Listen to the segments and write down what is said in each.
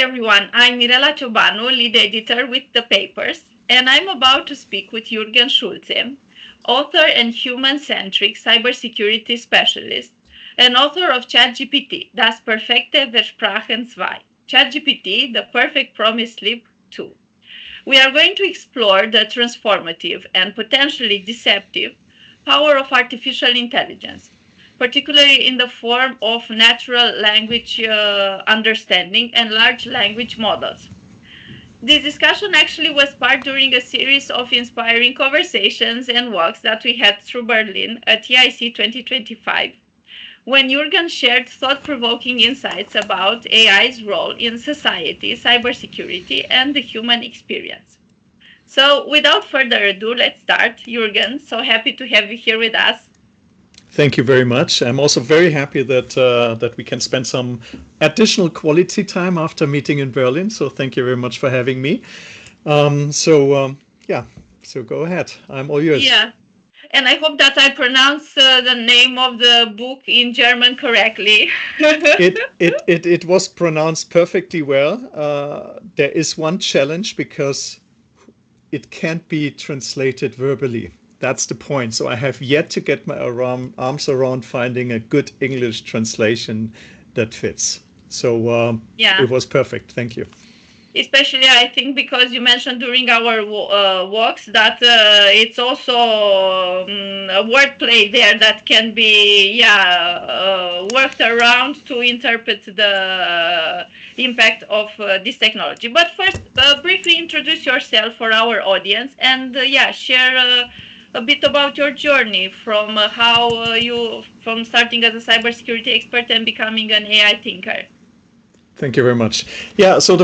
everyone, I'm Mirela Ciobanu, lead editor with The Papers, and I'm about to speak with Jürgen Schulze, author and human-centric cybersecurity specialist, and author of ChatGPT, Das perfekte Versprechen 2, ChatGPT, the perfect promise slip 2. We are going to explore the transformative and potentially deceptive power of artificial intelligence, particularly in the form of natural language understanding and large language models. This discussion actually was sparked during a series of inspiring conversations and walks that we had through Berlin at TIC 2025, when Jürgen shared thought-provoking insights about AI's role in society, cybersecurity, and the human experience. So without further ado, let's start. Jürgen, so happy to have you here with us. Thank you very much. I'm also very happy that we can spend some additional quality time after meeting in Berlin. So thank you very much for having me. So go ahead. I'm all yours. Yeah, and I hope that I pronounce the name of the book in German correctly. It was pronounced perfectly well. There is one challenge because it can't be translated verbally. That's the point. So I have yet to get my arms around finding a good English translation that fits. So It was perfect. Thank you. Especially, I think, because you mentioned during our walks that it's also a wordplay there that can be worked around to interpret the impact of this technology. But first, briefly introduce yourself for our audience and share a bit about your journey from from starting as a cybersecurity expert and becoming an AI thinker. Thank you very much. Yeah, so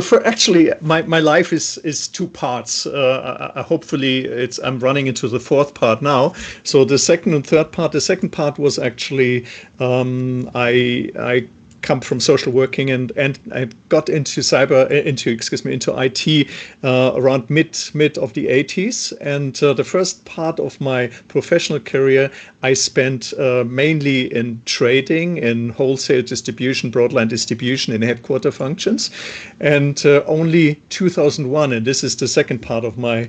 my life is two parts. Hopefully, I'm running into the fourth part now. So the second and third part. The second part was actually I come from social working and I got into into IT around mid of the 80s. And the first part of my professional career I spent mainly in trading, in wholesale distribution, broadline distribution, in headquarter functions. And only 2001, and this is the second part of my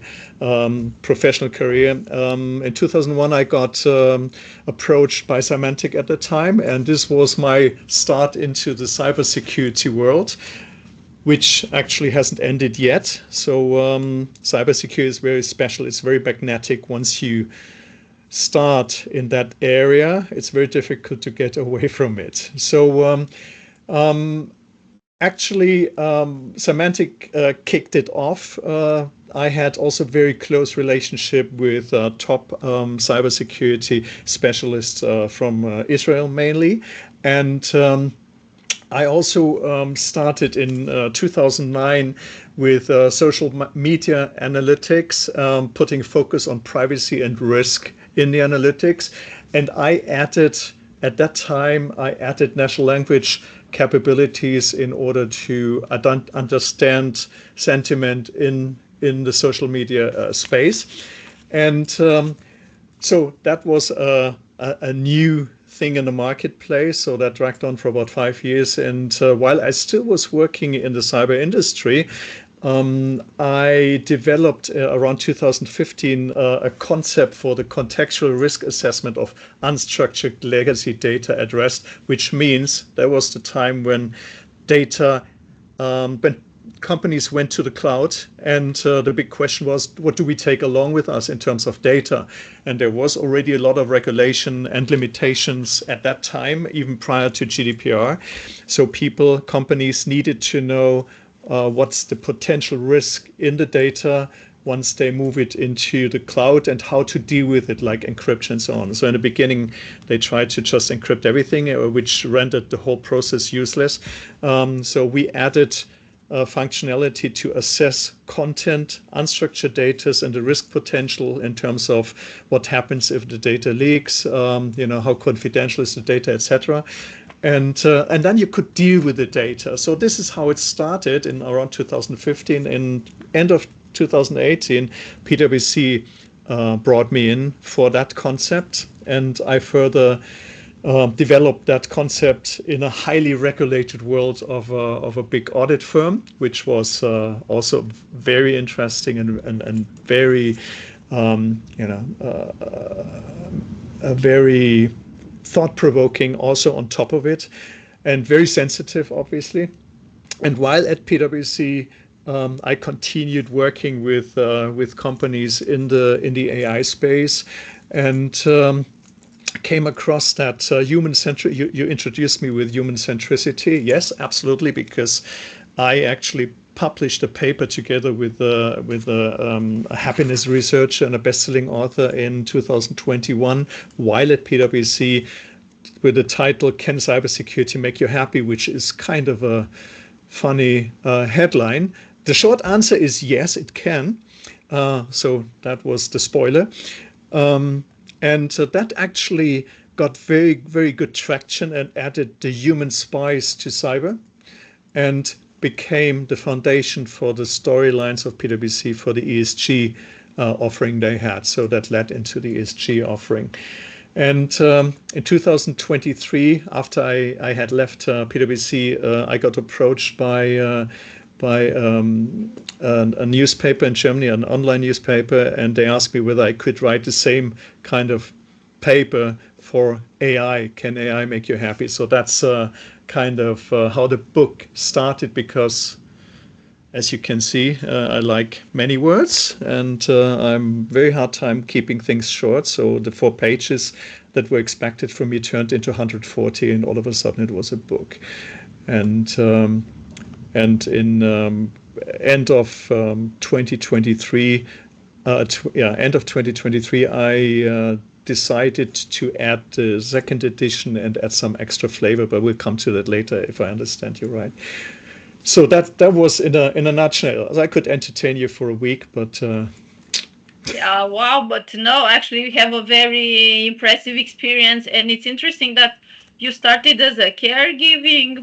professional career. In 2001, I got approached by Symantec at the time, and this was my start into the cybersecurity world, which actually hasn't ended yet. So cybersecurity is very special. It's very magnetic. Once you start in that area, it's very difficult to get away from it. So Symantec kicked it off. I had also very close relationship with top cybersecurity specialists from Israel mainly. And I also started in 2009 with social media analytics, putting focus on privacy and risk in the analytics. And at that time, I added natural language capabilities in order to understand sentiment in the social media space. And so that was a new thing in the marketplace. So that dragged on for about 5 years. And while I still was working in the cyber industry, I developed around 2015 a concept for the contextual risk assessment of unstructured legacy data at rest, which means there was the time when when companies went to the cloud, and the big question was, what do we take along with us in terms of data? And there was already a lot of regulation and limitations at that time, even prior to GDPR. So companies needed to know what's the potential risk in the data once they move it into the cloud and how to deal with it, like encryption and so on. So in the beginning, they tried to just encrypt everything, which rendered the whole process useless. So we added functionality to assess content, unstructured data, and the risk potential in terms of what happens if the data leaks, how confidential is the data, etc. And then you could deal with the data. So this is how it started in around 2015. In end of 2018, PwC brought me in for that concept, and I further developed that concept in a highly regulated world of a big audit firm, which was also very interesting and very, very thought-provoking also on top of it, and very sensitive, obviously. And while at PwC, I continued working with companies in the AI space, and came across that human centric. You introduced me with human centricity. Yes, absolutely, because I actually published a paper together with a happiness researcher and a best-selling author in 2021 while at PwC, with the title "Can Cybersecurity Make You Happy?", which is kind of a funny headline. The short answer is yes, it can. So that was the spoiler. And that actually got very, very good traction and added the human spice to cyber, and became the foundation for the storylines of PwC for the ESG offering they had. So that led into the ESG offering. And in 2023, after I had left PwC, I got approached by a newspaper in Germany, an online newspaper, and they asked me whether I could write the same kind of paper for AI. Can AI make you happy? So that's kind of how the book started, because as you can see, I like many words, and I'm very hard time keeping things short. So the 4 pages that were expected from me turned into 140, and all of a sudden it was a book. And in end of 2023, end of 2023, I decided to add the second edition and add some extra flavor, but we'll come to that later if I understand you right. So that was in a nutshell. I could entertain you for a week, but yeah, wow! But no, actually, you have a very impressive experience, and it's interesting that you started as a caregiving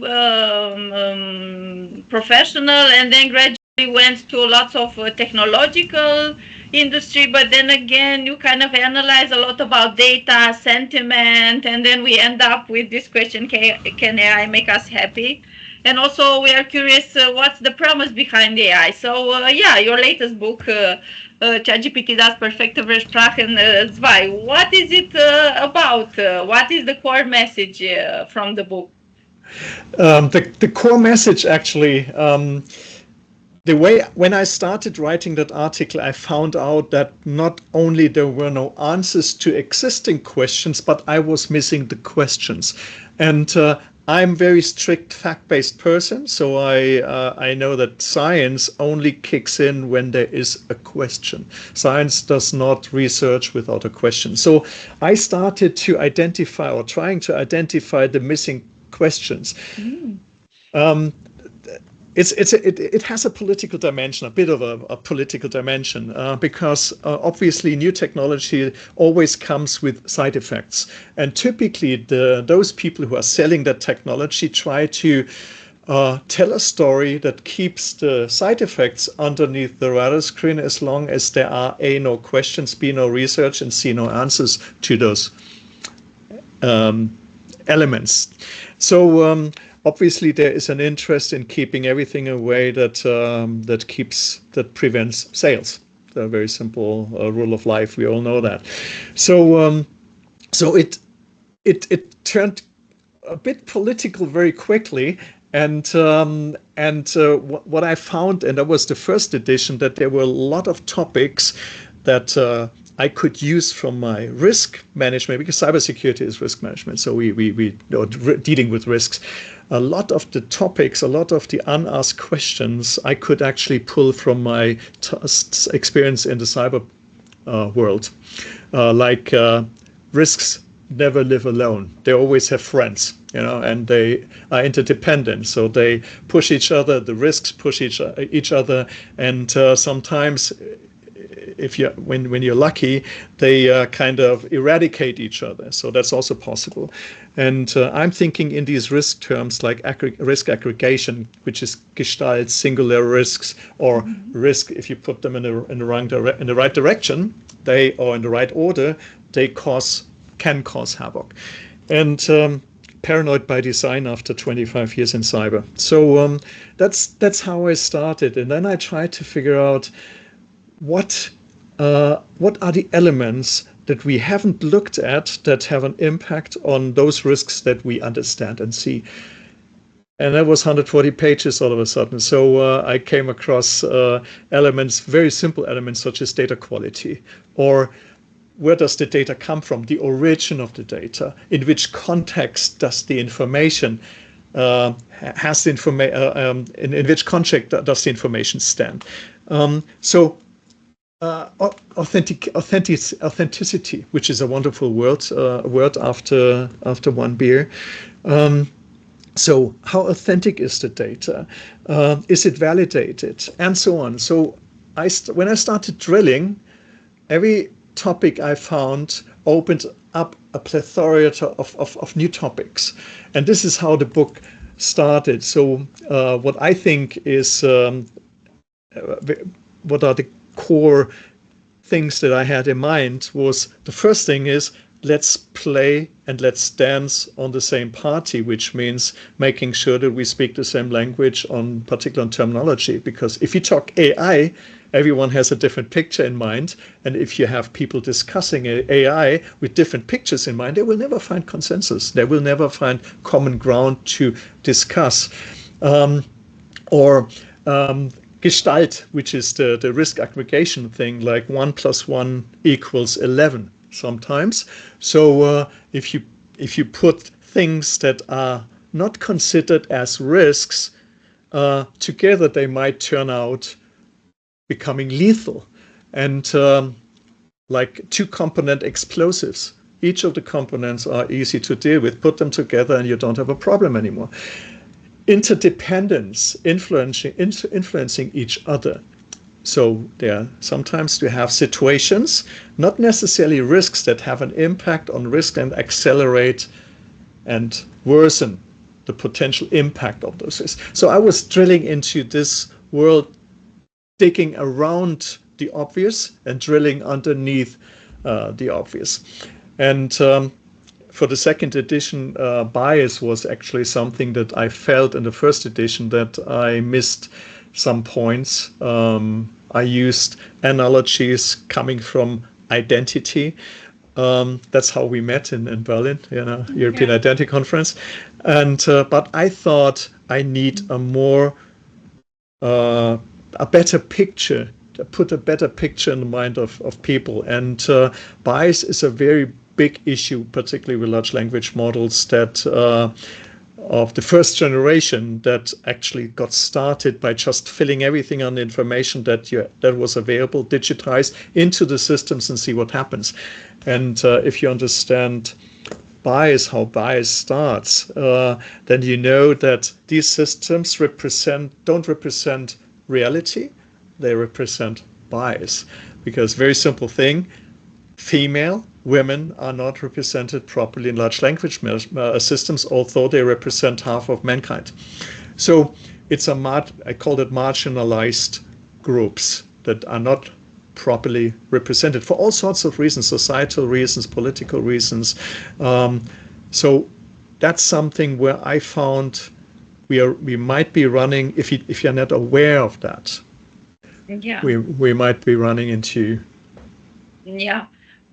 professional, and then gradually went to lots of technological industry. But then again, you kind of analyze a lot about data, sentiment, and then we end up with this question: can AI make us happy? And also, we are curious what's the promise behind AI. So, yeah, your latest book, ChatGPT das perfekte Versprachen 2. What is it about? What is the core message from the book? The core message, actually, the way when I started writing that article, I found out that not only there were no answers to existing questions, but I was missing the questions. And I'm a very strict fact-based person, so I know that science only kicks in when there is a question. Science does not research without a question. So I started to identify, or trying to identify, the missing questions. It has a political dimension, a bit of a political dimension, because obviously new technology always comes with side effects. And typically those people who are selling that technology try to tell a story that keeps the side effects underneath the radar screen, as long as there are A, no questions, B, no research, and C, no answers to those elements. So obviously, there is an interest in keeping everything away that prevents sales. A very simple rule of life. We all know that. So it turned a bit political very quickly. And what I found, and that was the first edition, that there were a lot of topics that I could use from my risk management, because cybersecurity is risk management. So we dealing with risks. A lot of the topics, a lot of the unasked questions, I could actually pull from my experience in the cyber world. Like risks never live alone. They always have friends, and they are interdependent. So they push each other. The risks push each other, and sometimes, when you're lucky, they kind of eradicate each other. So that's also possible. And I'm thinking in these risk terms, like risk aggregation, which is gestalt, singular risks, or risk, if you put them in the right direction, or in the right order, they can cause havoc. and paranoid by design after 25 years in cyber. So that's how I started, and then I tried to figure out what are the elements that we haven't looked at that have an impact on those risks that we understand and see. And that was 140 pages all of a sudden. So I came across elements, very simple elements, such as data quality, or where does the data come from, the origin of the data, in which context does the information in which context does the information stand. Authenticity, which is a wonderful word after one beer. So how authentic is the data? Is it validated? And so on. So when I started drilling, every topic I found opened up a plethora of new topics. And this is how the book started. So what I think is, what are the core things that I had in mind was, the first thing is, let's play and let's dance on the same party, which means making sure that we speak the same language on particular terminology. Because if you talk AI, everyone has a different picture in mind. And if you have people discussing AI with different pictures in mind, they will never find consensus. They will never find common ground to discuss. Gestalt, which is the risk aggregation thing, like 1 + 1 = 11 sometimes. So if you put things that are not considered as risks together, they might turn out becoming lethal. And like 2-component explosives, each of the components are easy to deal with. Put them together and you don't have a problem anymore. Interdependence, influencing each other. So sometimes we have situations, not necessarily risks, that have an impact on risk and accelerate and worsen the potential impact of those risks. So I was drilling into this world, digging around the obvious and drilling underneath the obvious. And for the second edition, bias was actually something that I felt in the first edition that I missed some points. I used analogies coming from identity. That's how we met in Berlin, European Identity Conference. And but I thought I need a better picture, to put a better picture in the mind of people. And bias is a very big issue, particularly with large language models that of the first generation that actually got started by just filling everything on the information that was available, digitized into the systems and see what happens. And if you understand bias, how bias starts, then you know that these systems don't represent reality, they represent bias. Because very simple thing, women are not represented properly in large language systems, although they represent half of mankind. So it's I call it marginalized groups that are not properly represented for all sorts of reasons, societal reasons, political reasons. So that's something where I found we might be running, if you're not aware of that, we might be running into. Yeah.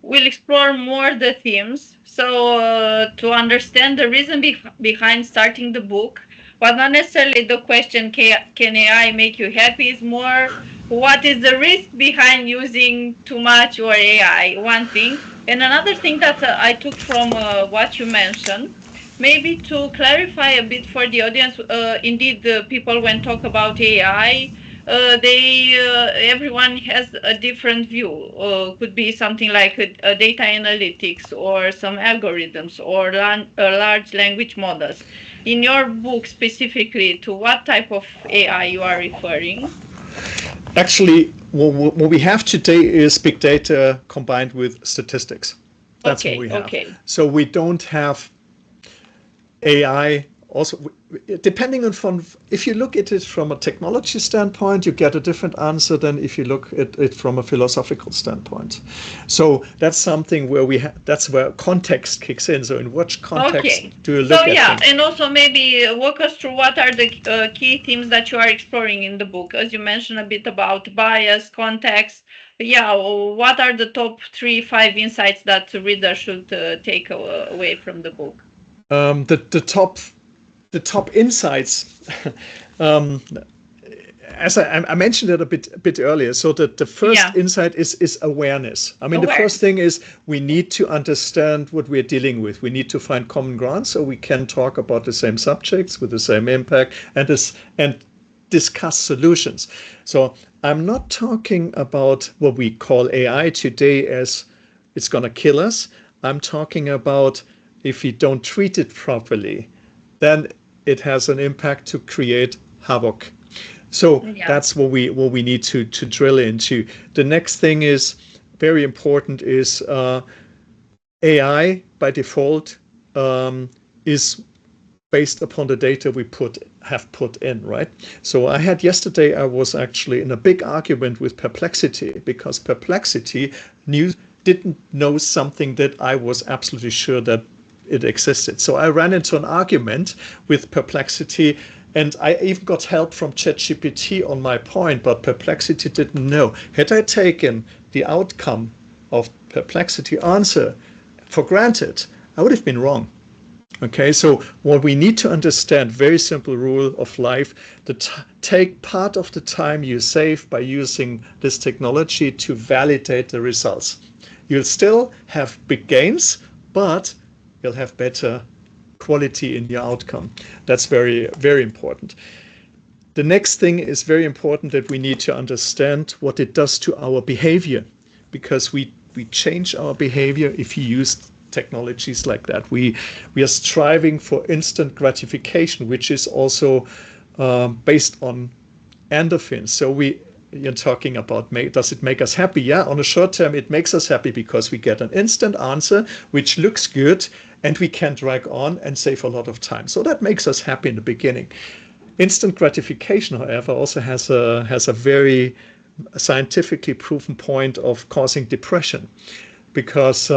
We'll explore more the themes. So to understand the reason behind starting the book, was not necessarily the question, can AI make you happy, is more, what is the risk behind using too much or AI, one thing. And another thing that I took from what you mentioned, maybe to clarify a bit for the audience, indeed, the people when talk about AI, everyone has a different view. Could be something like data analytics or some algorithms or large language models. In your book specifically, to what type of AI you are referring? Actually, what we have today is big data combined with statistics. That's what we have. Okay. So we don't have AI. Also, depending on if you look at it from a technology standpoint, you get a different answer than if you look at it from a philosophical standpoint. So that's something where that's where context kicks in. So in which context Okay. do you So look at yeah, things? and also maybe walk us through what are the key themes that you are exploring in the book, as you mentioned a bit about bias, context. Yeah, what are the top 3, 5 insights that the reader should take away from the book? The top insights. um, as I mentioned it a bit earlier, so that the first Yeah, insight is awareness. I mean, the first awareness. thing is we need to understand what we're dealing with. We need to find common ground so we can talk about the same subjects with the same impact and discuss solutions. So I'm not talking about what we call AI today as it's going to kill us. I'm talking about if we don't treat it properly, then it has an impact to create havoc. So Yeah. that's what we need to drill into. The next thing is very important is AI by default is based upon the data we have put in, right? So I was actually in a big argument with Perplexity because Perplexity didn't know something that I was absolutely sure that it existed. So I ran into an argument with Perplexity, and I even got help from ChatGPT on my point, but Perplexity didn't know. Had I taken the outcome of Perplexity answer for granted, I would have been wrong. Okay, so what we need to understand, very simple rule of life, take part of the time you save by using this technology to validate the results. You'll still have big gains, but you'll have better quality in your outcome. That's very, very important. The next thing is very important that we need to understand what it does to our behavior, because we change our behavior if you use technologies like that. We are striving for instant gratification, which is also based on endorphins. So you're talking about does it make us happy? Yeah, on a short term, it makes us happy because we get an instant answer, which looks good, and we can drag on and save a lot of time. So that makes us happy in the beginning. Instant gratification, however, also has a very scientifically proven point of causing depression, because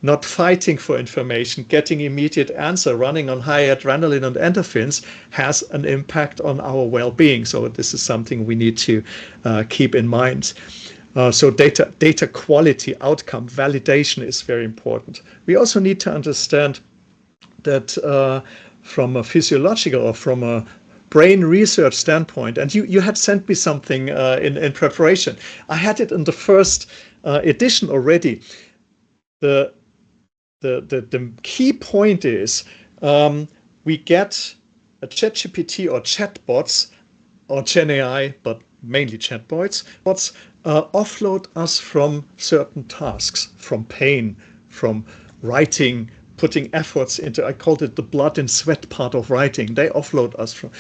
not fighting for information, getting immediate answer, running on high adrenaline and endorphins has an impact on our well-being. So this is something we need to keep in mind. So data quality, outcome, validation is very important. We also need to understand that from a physiological or from a brain research standpoint, and you had sent me something in preparation. I had it in the first edition already. The key point is we get a ChatGPT or chatbots or Gen AI, but mainly chatbots, offload us from certain tasks, from pain, from writing, putting efforts into, I called it the blood and sweat part of writing. They offload us from.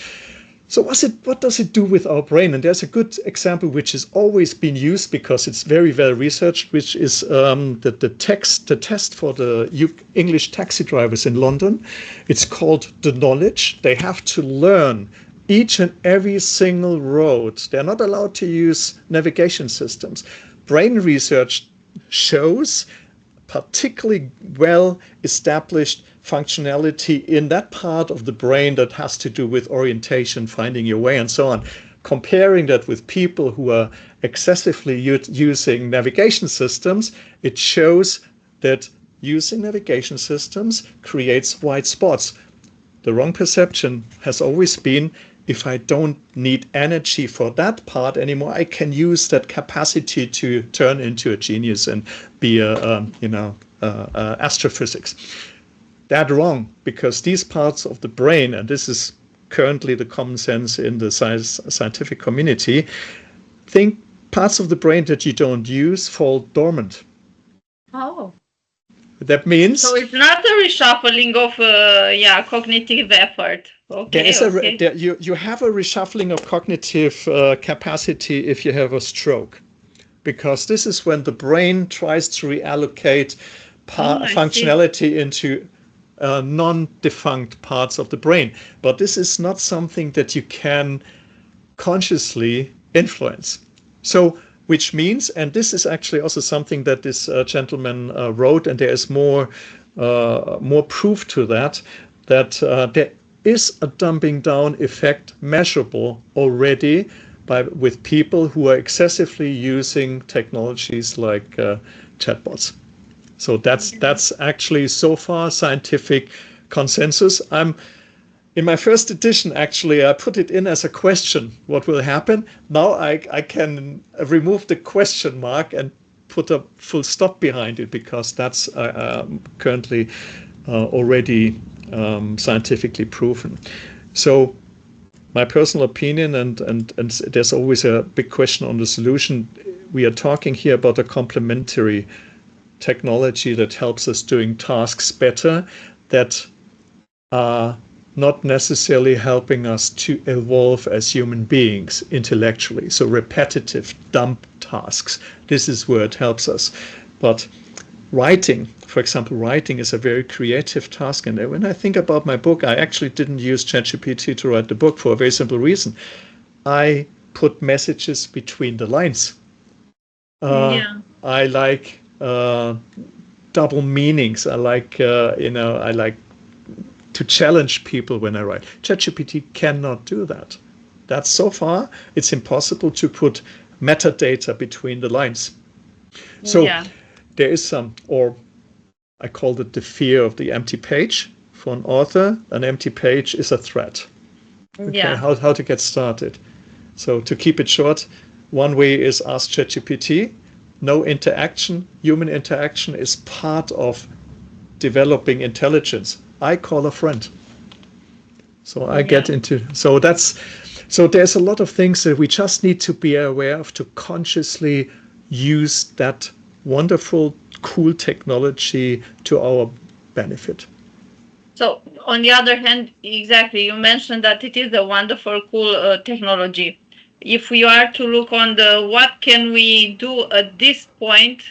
So what does it do with our brain? And there's a good example which has always been used because it's very well researched, which is the test for the English taxi drivers in London. It's called the knowledge. They have to learn each and every single road. They're not allowed to use navigation systems. Brain research shows particularly well established functionality in that part of the brain that has to do with orientation, finding your way, and so on. Comparing that with people who are excessively using navigation systems, it shows that using navigation systems creates white spots. The wrong perception has always been, if I don't need energy for that part anymore, I can use that capacity to turn into a genius and be astrophysics. That's wrong, because these parts of the brain, and this is currently the common sense in the scientific community, think parts of the brain that you don't use fall dormant. Oh. That means so it's not a reshuffling of cognitive effort. there is Okay. you have a reshuffling of cognitive capacity if you have a stroke, because this is when the brain tries to reallocate I see. functionality into non-defunct parts of the brain. But this is not something that you can consciously influence. So, which means, and this is actually also something that this gentleman wrote, and there is more proof to that, that there is a dumbing down effect measurable already with people who are excessively using technologies like chatbots. So that's actually so far scientific consensus. In my first edition, actually, I put it in as a question, what will happen? Now I can remove the question mark and put a full stop behind it, because that's currently already scientifically proven. So my personal opinion, and there's always a big question on the solution, we are talking here about a complementary technology that helps us doing tasks better, that are not necessarily helping us to evolve as human beings intellectually. So repetitive, dumb tasks, this is where it helps us. But writing, for example, writing is a very creative task. And when I think about my book, I actually didn't use ChatGPT to write the book for a very simple reason. I put messages between the lines. I like double meanings. I like to challenge people when I write. ChatGPT cannot do that. That's so far, it's impossible to put metadata between the lines. So there is some, or I called it the fear of the empty page. For an author, an empty page is a threat. Okay, how to get started. So to keep it short, one way is ask ChatGPT. No interaction, human interaction is part of developing intelligence. I call a friend. So I get into, so there's a lot of things that we just need to be aware of to consciously use that wonderful, cool technology to our benefit. So on the other hand, exactly, you mentioned that it is a wonderful, cool technology. If we are to look on what can we do at this point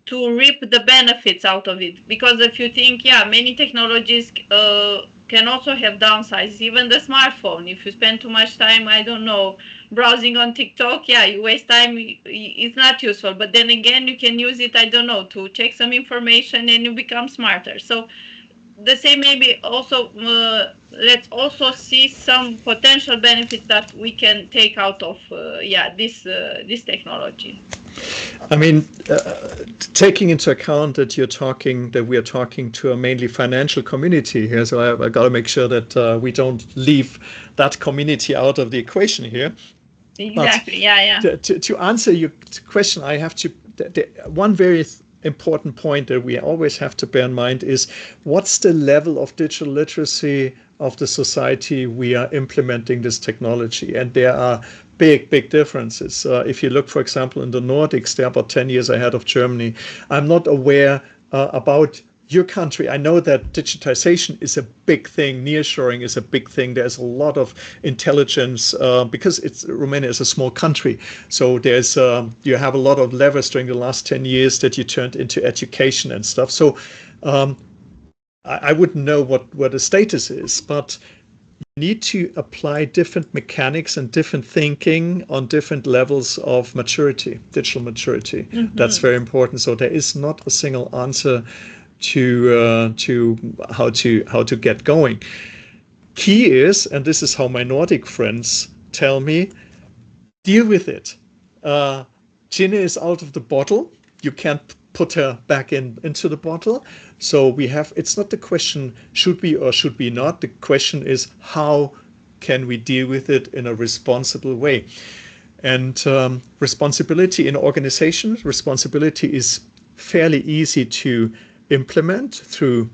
to reap the benefits out of it, because if you think, many technologies can also have downsides. Even the smartphone, if you spend too much time, I don't know, browsing on TikTok, you waste time, it's not useful. But then again, you can use it, I don't know, to check some information and you become smarter. So the same maybe also, let's also see some potential benefits that we can take out of this technology. I mean, taking into account that we are talking to a mainly financial community here, so I got to make sure that we don't leave that community out of the equation here. Exactly. But to answer your question, I have to. One very important point that we always have to bear in mind is what's the level of digital literacy of the society we are implementing this technology, and there are big differences. If you look, for example, in the Nordics, they're about 10 years ahead of Germany. I'm not aware about your country. I know that digitization is a big thing. Nearshoring is a big thing. There's a lot of intelligence because Romania is a small country. So there's you have a lot of levers during the last 10 years that you turned into education and stuff. So I wouldn't know what the status is, but you need to apply different mechanics and different thinking on different levels of maturity, digital maturity. Mm-hmm. That's very important. So there is not a single answer to how to get going. Key is, and this is how my Nordic friends tell me, deal with it. Gin is out of the bottle. You can't put her back into the bottle. So it's not the question, should we or should we not? The question is, how can we deal with it in a responsible way? And responsibility in organizations, responsibility is fairly easy to implement through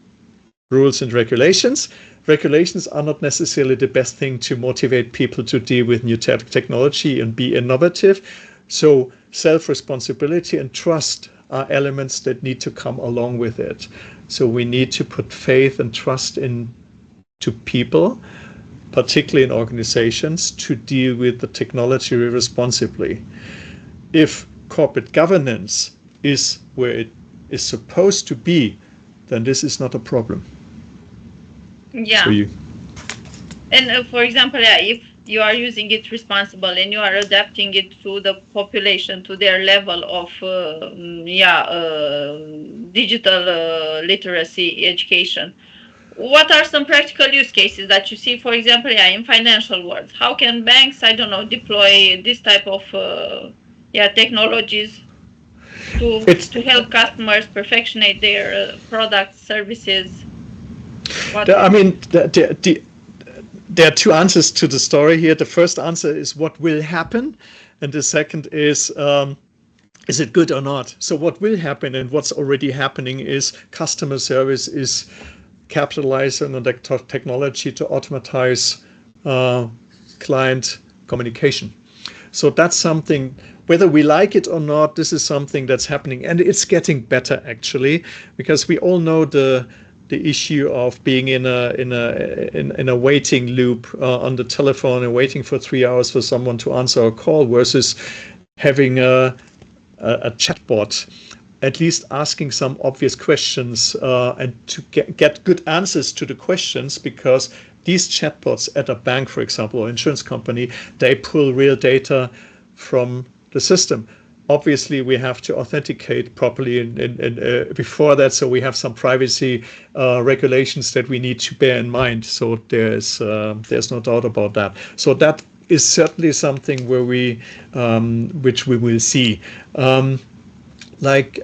rules and regulations. Regulations are not necessarily the best thing to motivate people to deal with new technology and be innovative. So self-responsibility and trust are elements that need to come along with it. So we need to put faith and trust into people, particularly in organizations, to deal with the technology responsibly. If corporate governance is where it is supposed to be, then this is not a problem. So Yeah. And for example, yeah, if you are using it responsible and you are adapting it to the population, to their level of digital literacy education, what are some practical use cases that you see, for example, yeah, in financial world? How can banks, I don't know, deploy this type of technologies it's to help customers perfectionate their products, services? What do I you think? mean there are two answers to the story here. The first answer is what will happen, and the second is it good or not? So what will happen and what's already happening is customer service is capitalizing on the technology to automatize uh, client communication. So that's something, whether we like it or not, this is something that's happening, and it's getting better actually, because we all know the issue of being in a waiting loop on the telephone and waiting for 3 hours for someone to answer a call versus having a chatbot at least asking some obvious questions and to get good answers to the questions, because these chatbots at a bank, for example, or insurance company, they pull real data from the system. Obviously, we have to authenticate properly before that, so we have some privacy regulations that we need to bear in mind. So there's no doubt about that. So that is certainly something where which we will see. Like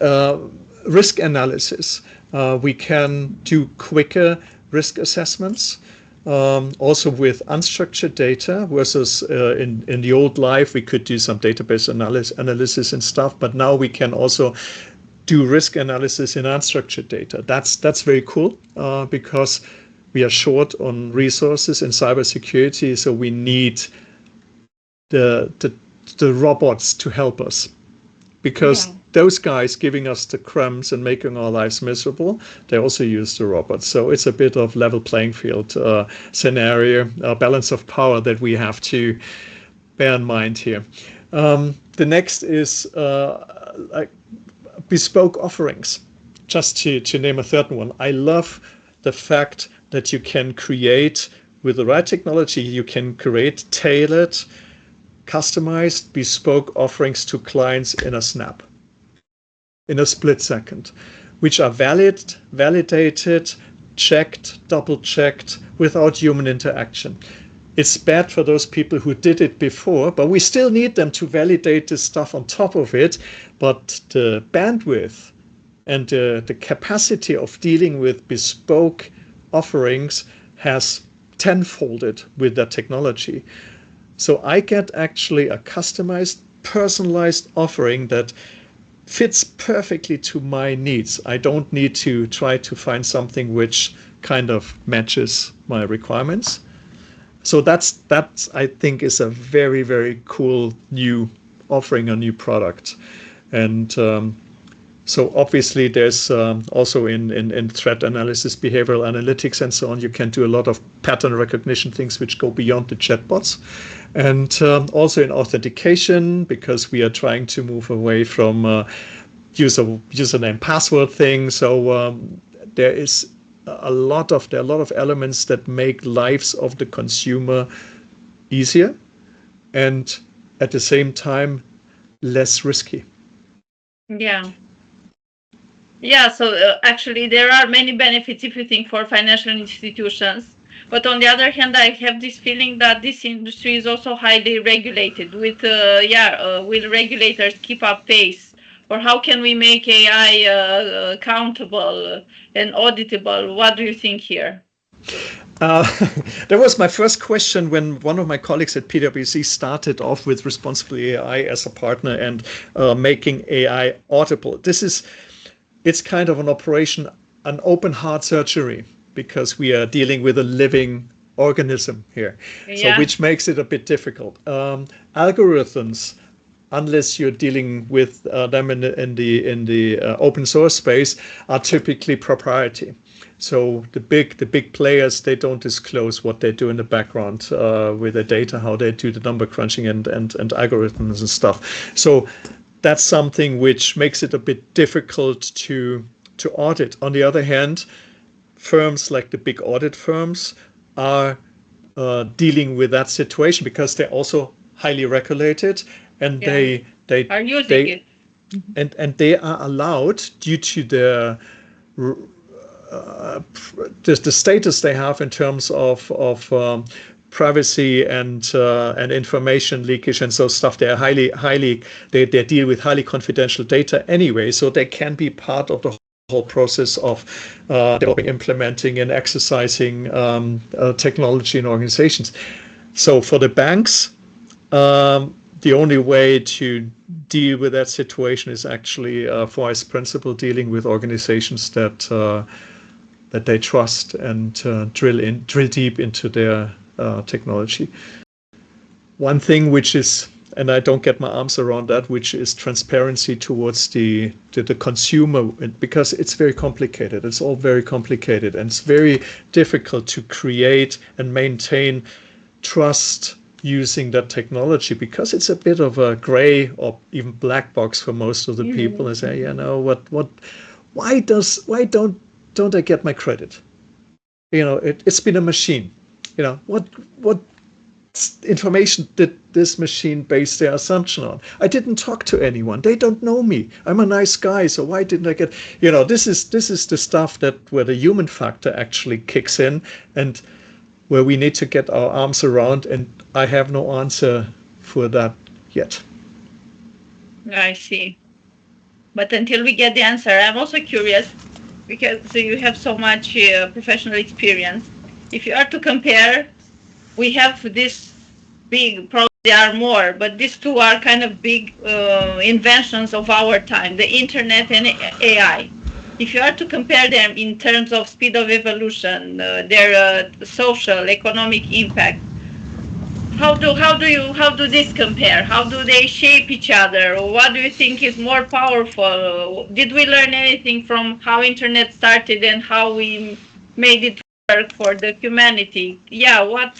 risk analysis. We can do quicker risk assessments. Also with unstructured data versus in the old life, we could do some database analysis and stuff, but now we can also do risk analysis in unstructured data. That's very cool because we are short on resources in cybersecurity, so we need the robots to help us, because Yeah. those guys giving us the crumbs and making our lives miserable, they also use the robots. So it's a bit of level playing field scenario, a balance of power that we have to bear in mind here. The next is like bespoke offerings. Just to name a third one, I love the fact that you can create, with the right technology, you can create tailored, customized, bespoke offerings to clients in a snap, in a split second, which are validated, checked, double checked without human interaction. It's bad for those people who did it before, but we still need them to validate this stuff on top of it. But the bandwidth and the capacity of dealing with bespoke offerings has tenfolded with that technology. So I get actually a customized, personalized offering that fits perfectly to my needs. I don't need to try to find something which kind of matches my requirements. So that's I think is a very, very cool new offering, a new product. And so obviously there's also in threat analysis, behavioral analytics, and so on, you can do a lot of pattern recognition things which go beyond the chatbots. And also in authentication, because we are trying to move away from username password thing. So there are a lot of elements that make lives of the consumer easier and at the same time less risky. Yeah. Yeah, so actually, there are many benefits if you think for financial institutions. But on the other hand, I have this feeling that this industry is also highly regulated. Will regulators keep up pace? Or how can we make AI accountable and auditable? What do you think here? Uh, that was my first question when one of my colleagues at PwC started off with responsible AI as a partner and making AI audible. It's kind of an operation, an open heart surgery, because we are dealing with a living organism here. So Yeah, which makes it a bit difficult. Algorithms, unless you're dealing with them in the open source space, are typically proprietary. So the big players, they don't disclose what they do in the background with the data, how they do the number crunching and algorithms and stuff. So that's something which makes it a bit difficult to audit. On the other hand, firms like the big audit firms are dealing with that situation because they're also highly regulated, and Yeah. they Are using they it. and they are allowed due to their the status they have in terms of privacy and information leakage and so stuff. They are highly they deal with highly confidential data anyway, so they can be part of the whole process of developing, implementing, and exercising technology in organizations. So for the banks, the only way to deal with that situation is actually vice principal dealing with organizations that they trust and drill deep into their technology. One thing which is, and I don't get my arms around that, which is transparency towards the consumer, because it's very complicated. It's all very complicated, and it's very difficult to create and maintain trust using that technology, because it's a bit of a gray or even black box for most of the people. They say, why don't I get my credit? It's been a machine. What information did this machine base their assumption on? I didn't talk to anyone. They don't know me. I'm a nice guy, so why didn't I get? This is the stuff where the human factor actually kicks in, and where we need to get our arms around. And I have no answer for that yet. I see. But until we get the answer, I'm also curious, because you have so much professional experience. If you are to compare, we have this big, probably there are more, but these two are kind of big inventions of our time, the internet and AI. If you are to compare them in terms of speed of evolution, their social, economic impact, how do this compare? How do they shape each other? What do you think is more powerful? Did we learn anything from how internet started and how we made it work for the humanity? Yeah, what?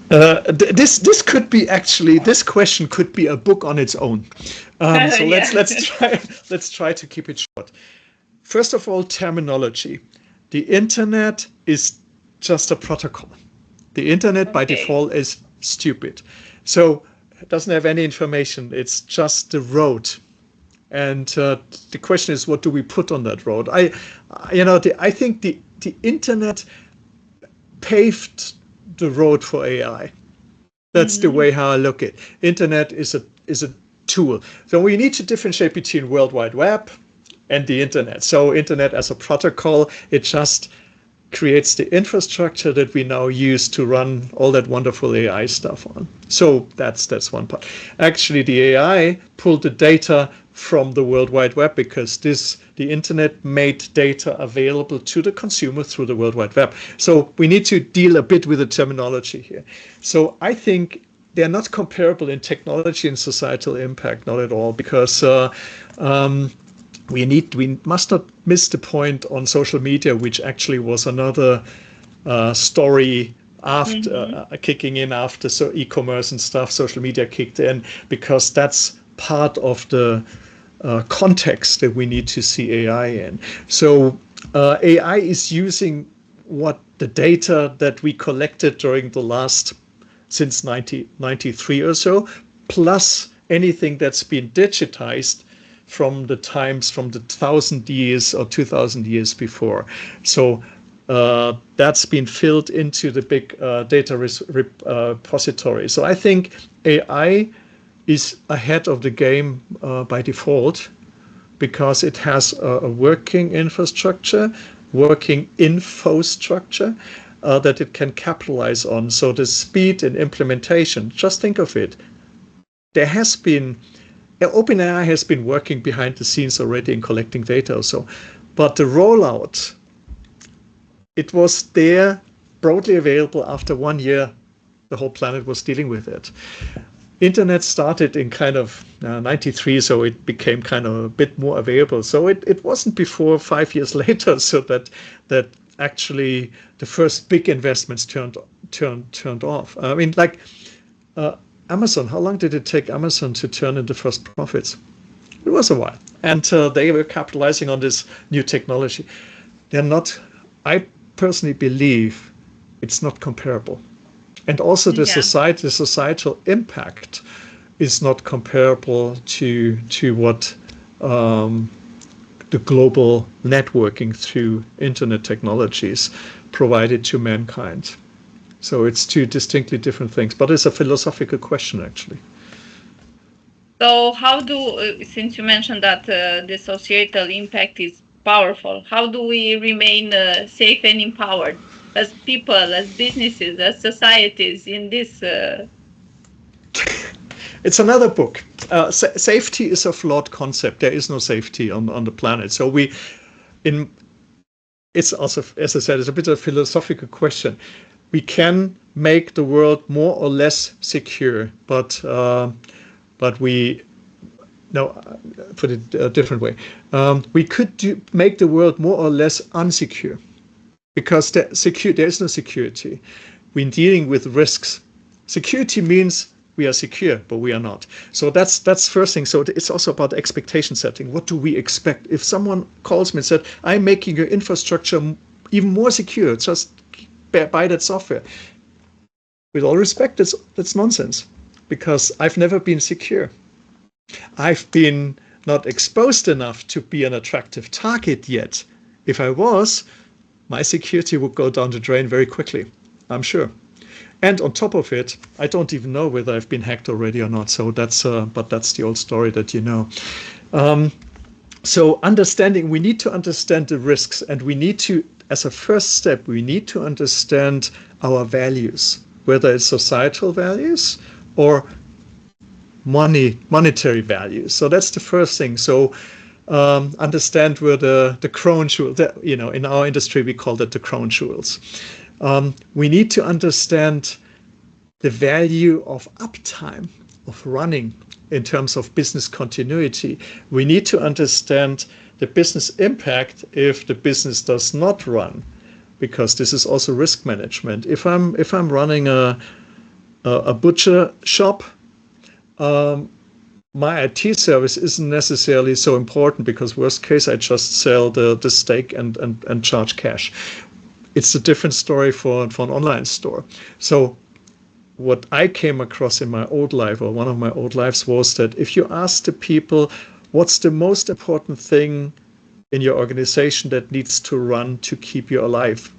This could be actually, this question could be a book on its own. So let's try to keep it short. First of all, terminology. The internet is just a protocol. The internet by default is stupid. So it doesn't have any information. It's just the road. And the question is, what do we put on that road? I think the internet paved the road for AI. That's the way how I look at it. Internet is a tool. So we need to differentiate between World Wide Web and the internet. So internet as a protocol, it just creates the infrastructure that we now use to run all that wonderful AI stuff on. So that's one part. Actually, the AI pulled the data from the World Wide Web, because the internet made data available to the consumer through the World Wide Web. So we need to deal a bit with the terminology here. So I think they're not comparable in technology and societal impact, not at all, because we must not miss the point on social media, which actually was another story after kicking in after e-commerce and stuff. Social media kicked in, because that's part of the context that we need to see AI in. So AI is using what the data that we collected during the last, since 1993 or so, plus anything that's been digitized from the times from the 1,000 years or 2,000 years before. So that's been filled into the big data repository. So I think AI is ahead of the game by default, because it has a working infrastructure, working infrastructure that it can capitalize on. So the speed and implementation, just think of it. There has been, OpenAI has been working behind the scenes already in collecting data also, but the rollout, it was there broadly available after 1 year. The whole planet was dealing with it. Internet started in kind of 93, so it became kind of a bit more available. So it wasn't before 5 years later, so that actually the first big investments turned off. I mean, like Amazon, how long did it take Amazon to turn in the first profits? It was a while. And they were capitalizing on this new technology. They're not I personally believe it's not comparable. And also the Yeah. societal impact is not comparable to what the global networking through internet technologies provided to mankind. So it's two distinctly different things, but it's a philosophical question, actually. So how do, since you mentioned that the societal impact is powerful, how do we remain safe and empowered as people, as businesses, as societies in this? It's another book. Safety is a flawed concept. There is no safety on the planet. So it's also, as I said, it's a bit of a philosophical question. We can make the world more or less secure, but we no, put it a different way. We could make the world more or less unsecure because there is no security. We're dealing with risks. Security means we are secure, but we are not. So that's first thing. So it's also about expectation setting. What do we expect? If someone calls me and said, "I'm making your infrastructure even more secure, just buy that software," with all respect, that's nonsense, because I've never been secure. I've been not exposed enough to be an attractive target yet. If I was, my security would go down the drain very quickly, I'm sure. And on top of it, I don't even know whether I've been hacked already or not. So but that's the old story that you know. So we need to understand the risks, and we need to, as a first step, we need to understand our values, whether it's societal values or monetary values. So that's the first thing. So understand where the crown jewels, in our industry, we call that the crown jewels. We need to understand the value of uptime, of running in terms of business continuity. We need to understand the business impact if the business does not run, because this is also risk management. If I'm running a butcher shop, my IT service isn't necessarily so important, because worst case, I just sell the steak and charge cash. It's a different story for an online store. So what I came across in my old life, or one of my old lives, was that if you ask the people, what's the most important thing in your organization that needs to run to keep you alive,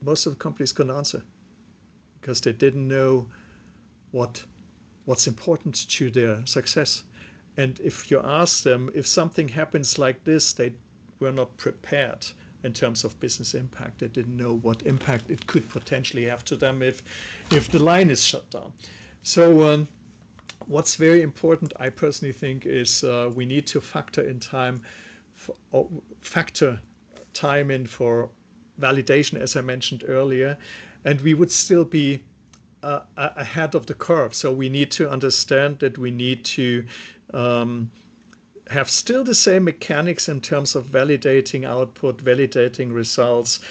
most of the companies couldn't answer, because they didn't know what's important to their success. And if you ask them, if something happens like this, they were not prepared in terms of business impact. They didn't know what impact it could potentially have to them if the line is shut down. So what's very important, I personally think, is we need to factor time in for validation, as I mentioned earlier, and we would still be ahead of the curve. So we need to understand that we need to have still the same mechanics in terms of validating output, validating results,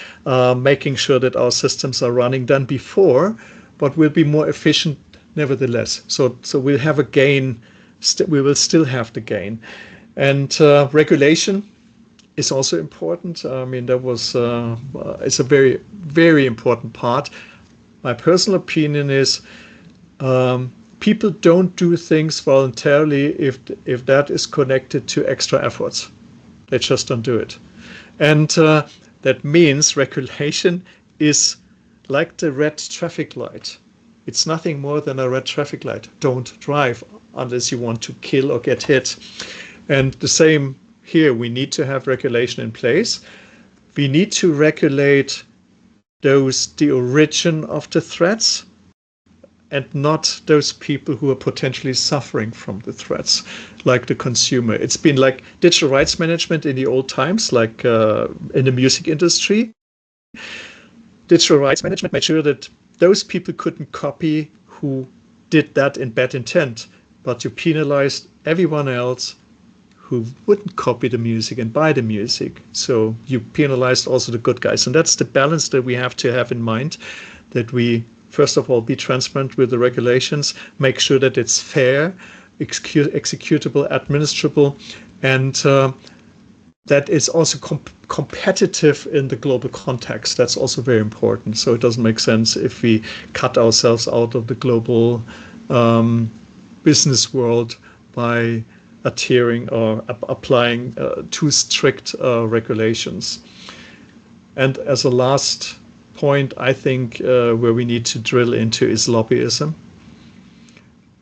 making sure that our systems are running than before, but we'll be more efficient nevertheless. So we'll have a gain. We will still have the gain. And regulation is also important. I mean, it's a very, very important part. My personal opinion is people don't do things voluntarily if that is connected to extra efforts. They just don't do it. And that means regulation is like the red traffic light. It's nothing more than a red traffic light. Don't drive unless you want to kill or get hit. And the same here, we need to have regulation in place. We need to regulate the origin of the threats, and not those people who are potentially suffering from the threats, like the consumer. It's been like digital rights management in the old times, like in the music industry. Digital rights management made sure that those people couldn't copy who did that in bad intent, but you penalized everyone else who wouldn't copy the music and buy the music. So you penalized also the good guys. And that's the balance that we have to have in mind, that we first of all be transparent with the regulations, make sure that it's fair, executable, administrable, and that is also competitive in the global context. That's also very important. So it doesn't make sense if we cut ourselves out of the global business world by adhering or applying too strict regulations. And as a last point, I think where we need to drill into is lobbyism.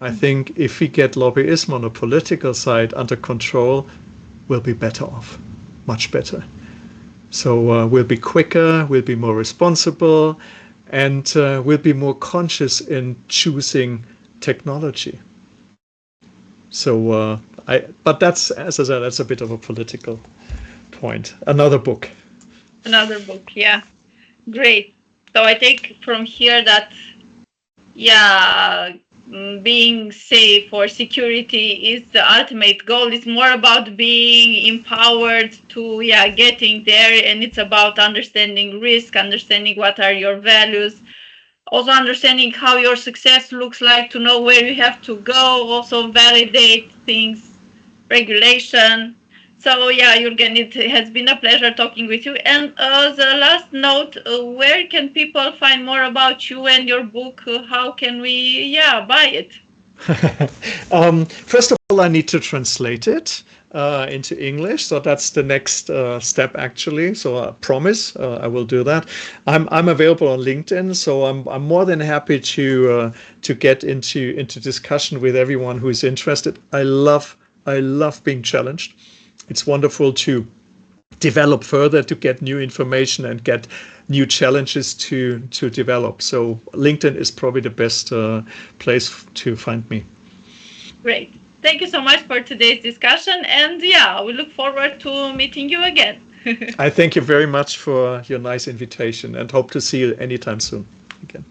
I think if we get lobbyism on a political side under control, we'll be better off, much better. So we'll be quicker, we'll be more responsible, and we'll be more conscious in choosing technology. So, but that's, as I said, that's a bit of a political point. Another book. Another book, yeah. Great. So I take from here that, yeah, being safe or security is the ultimate goal. It's more about being empowered to, yeah, getting there. And it's about understanding risk, understanding what are your values, also understanding how your success looks like, to know where you have to go, also validate things, regulation. So yeah, Jürgen, it has been a pleasure talking with you. And the last note, where can people find more about you and your book? How can we, yeah, buy it? First of all, I need to translate it into English. So that's the next step, actually. So I promise I will do that. I'm available on LinkedIn, so I'm more than happy to get into discussion with everyone who is interested. I love being challenged. It's wonderful to develop further, to get new information and get new challenges to develop. So LinkedIn is probably the best place to find me. Great. Thank you so much for today's discussion. And yeah, we look forward to meeting you again. I thank you very much for your nice invitation and hope to see you anytime soon again.